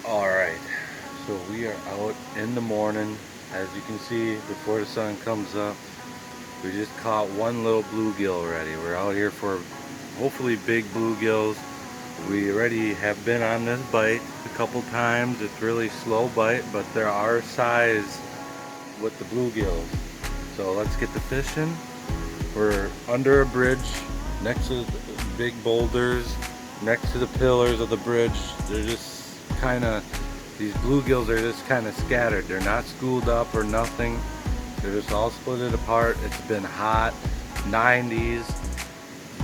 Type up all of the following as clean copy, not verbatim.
Alright, so we are out in the morning. As you can see, before the sun comes up, we just caught one little bluegill already. We're out here for hopefully big bluegills. We already have been on this bite a couple times. It's really slow bite, but there are size with the bluegills. So let's get to fishing. We're under a bridge next to the big boulders, next to the pillars of the bridge. They're just kind of, these bluegills are just kind of scattered. They're not schooled up or nothing. They're just all split apart. It's been hot, 90s,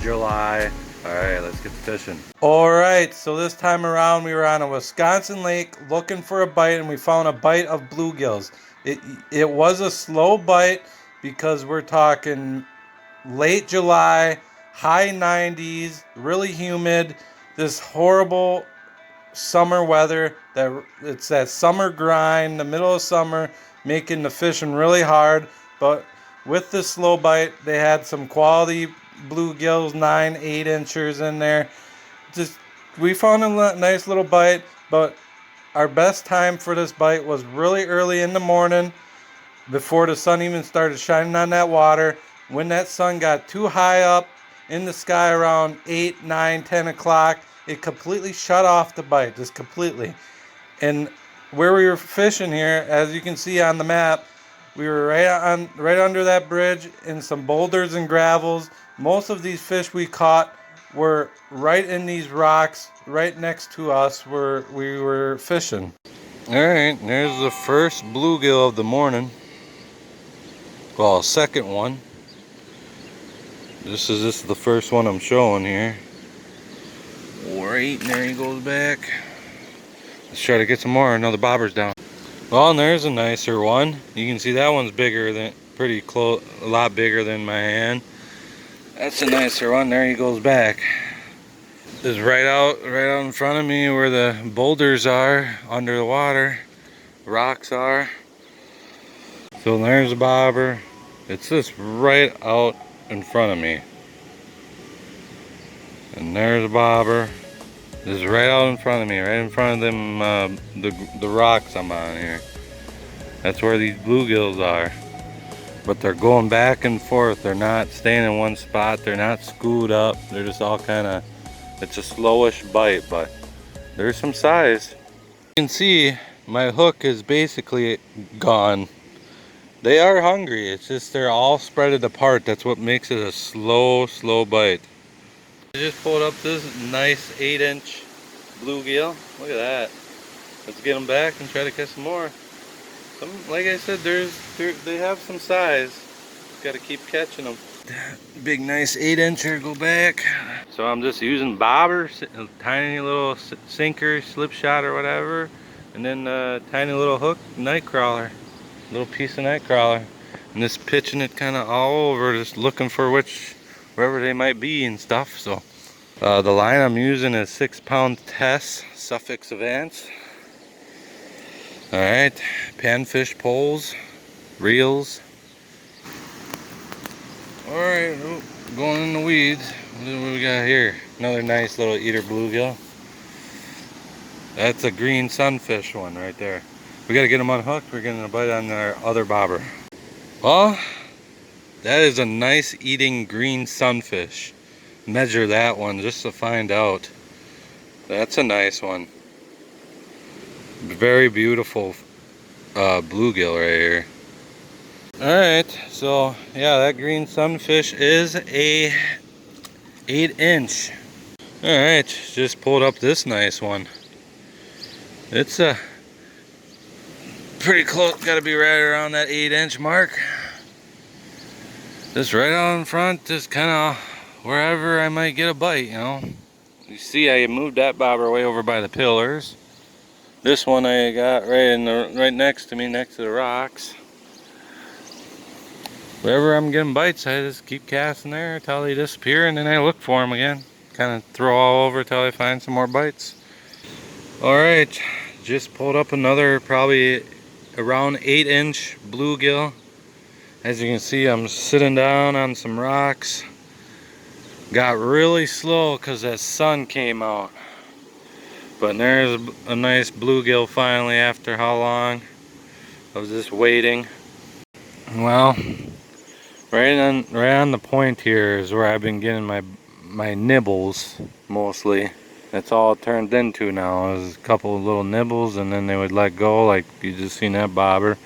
July. All right, let's get to fishing. All right, so this time around we were on a Wisconsin lake looking for a bite, and we found a bite of bluegills. It was a slow bite because we're talking late July, high 90s, really humid, this horrible summer weather. It's that summer grind, the middle of summer, making the fishing really hard. But with the slow bite, they had some quality bluegills, 9-8 inchers in there. Just, we found a nice little bite, but our best time for this bite was really early in the morning, before the sun even started shining on that water. When that sun got too high up in the sky around 8, 9, 10 o'clock, it completely shut off the bite, just completely. And where we were fishing here, as you can see on the map, we were right under that bridge in some boulders and gravels. Most of these fish we caught were right in these rocks right next to us where we were fishing. All right, there's the first bluegill of the morning. Well, second one. This is the first one I'm showing here. Right, and there he goes back. Let's try to get some more. Another bobber's down. Well, and there's a nicer one. You can see that one's bigger than, pretty close, a lot bigger than my hand. That's a nicer one. There he goes back. Just right out in front of me where the boulders are under the water, rocks are. So there's a bobber. It's just right out in front of me. And there's a bobber. This is right out in front of me, right in front of them, the rocks I'm on here. That's where these bluegills are. But they're going back and forth. They're not staying in one spot. They're not schooled up. They're just all kind of, it's a slowish bite, but there's some size. You can see my hook is basically gone. They are hungry. It's just they're all spreaded apart. That's what makes it a slow bite. I just pulled up this nice 8-inch bluegill. Look at that. Let's get them back and try to catch some more. Like I said, they have some size. Got to keep catching them. Big nice 8-incher, go back. So I'm just using bobbers, a tiny little sinker, slip shot or whatever, and then a tiny little hook, night crawler, little piece of night crawler, and just pitching it kind of all over, just looking for wherever they might be and stuff. So the line I'm using is 6-pound Tess Suffolk Advance. All right, panfish poles, reels. All right, going in the weeds. What do we got here? Another nice little eater bluegill. That's a green sunfish one right there. We got to get them unhooked. We're getting a bite on our other bobber. Well, that is a nice eating green sunfish. Measure that one just to find out. That's a nice one. Very beautiful bluegill right here. Alright, so yeah, that green sunfish is a 8-inch. Alright, just pulled up this nice one. It's a pretty close, gotta be right around that 8-inch mark. Just right out in front, just kind of wherever I might get a bite, you know. You see, I moved that bobber way over by the pillars. This one I got right next to me, next to the rocks. Wherever I'm getting bites, I just keep casting there until they disappear, and then I look for them again. Kind of throw all over till I find some more bites. Alright, just pulled up another probably around 8-inch bluegill. As you can see, I'm sitting down on some rocks. Got really slow because that sun came out. But there's a nice bluegill finally after how long? I was just waiting. Well, right on the point here is where I've been getting my nibbles mostly. That's all it turned into now. Is a couple of little nibbles, and then they would let go, like you just seen that bobber.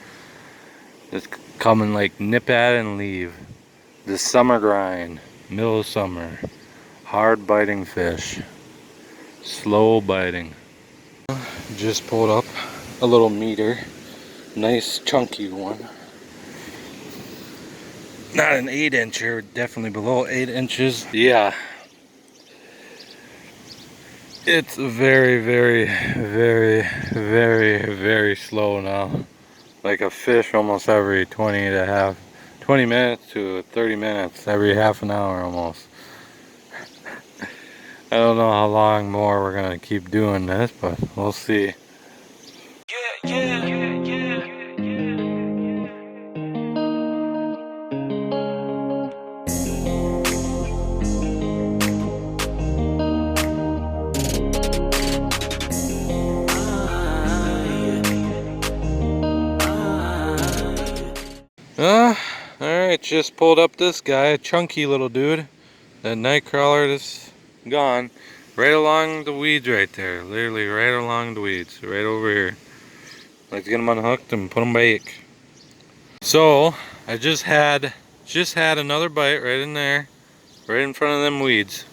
Just come and like nip at it and leave. This summer grind, middle of summer, hard biting fish, slow biting. Just pulled up a little meter, nice chunky one. Not an 8-incher, definitely below 8 inches. Yeah. It's very, very, very, very, very slow now. Like a fish almost every 20 minutes to 30 minutes, every half an hour almost. I don't know how long more we're gonna keep doing this, but we'll see. Alright, just pulled up this guy, a chunky little dude. That night crawler is gone. Right along the weeds right there. Literally right along the weeds. Right over here. Let's get him unhooked and put him back. So, I just had another bite right in there. Right in front of them weeds.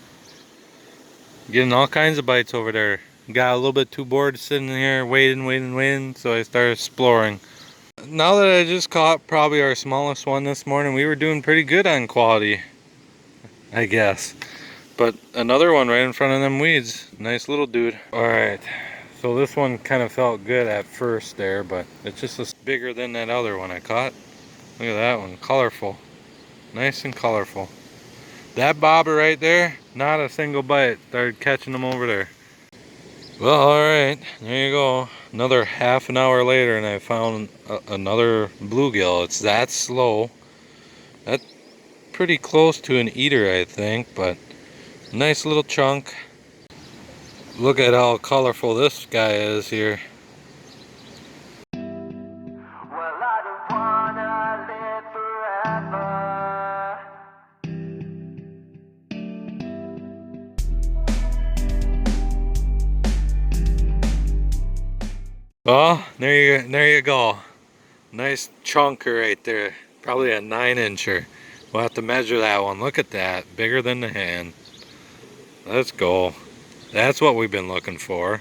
Getting all kinds of bites over there. Got a little bit too bored sitting here waiting, so I started exploring. Now that I just caught probably our smallest one this morning, we were doing pretty good on quality, I guess. But another one right in front of them weeds. Nice little dude. Alright, so this one kind of felt good at first there, but it's just bigger than that other one I caught. Look at that one, colorful. Nice and colorful. That bobber right there, not a single bite. Started catching them over there. Well, alright, there you go. Another half an hour later and I found another bluegill. It's that slow. That's pretty close to an eater, I think, but nice little chunk. Look at how colorful this guy is here. Oh, there you go. Nice chunker right there. Probably a 9-incher. We'll have to measure that one. Look at that. Bigger than the hand. Let's go. That's what we've been looking for.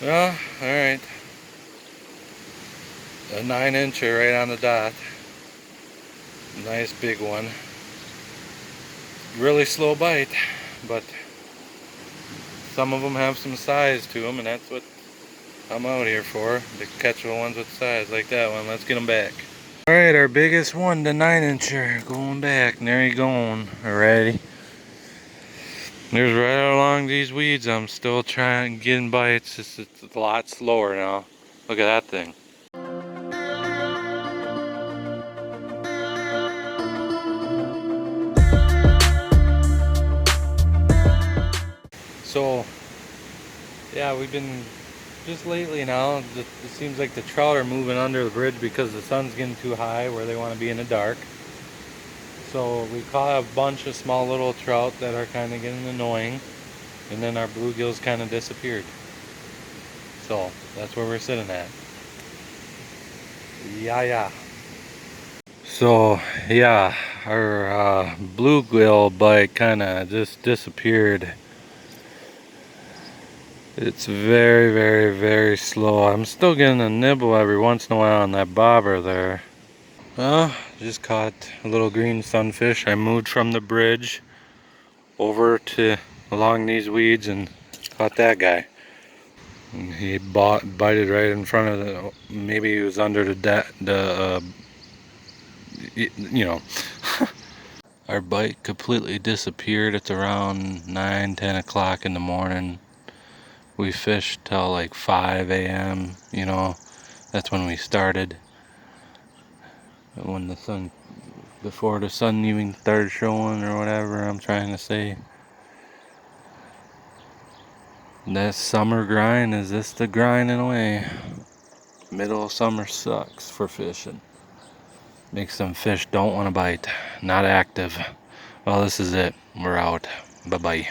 Oh, alright. A 9-incher right on the dot. Nice big one. Really slow bite, but some of them have some size to them, and that's what I'm out here for, to catch the ones with size like that one. Let's get them back. Alright, our biggest one, the 9-incher, going back. And there you going. Alrighty. There's right along these weeds. I'm still trying getting bites. It's a lot slower now. Look at that thing. So, yeah, we've been just lately now, it seems like the trout are moving under the bridge because the sun's getting too high where they want to be in the dark. So we caught a bunch of small little trout that are kind of getting annoying, and then our bluegills kind of disappeared. So that's where we're sitting at. Yeah. So yeah, our bluegill bite kind of just disappeared. It's very, very, very slow. I'm still getting a nibble every once in a while on that bobber there. Well, just caught a little green sunfish. I moved from the bridge over to along these weeds and caught that guy. And he bited right in front of the, maybe he was under you know. Our bite completely disappeared. It's around 9-10 o'clock in the morning. We fished till like 5 a.m. You know, that's when we started. When the sun, before the sun even started showing or whatever I'm trying to say. That summer grind, is this the grinding away? Middle of summer sucks for fishing. Makes them fish don't want to bite. Not active. Well, this is it. We're out. Bye-bye.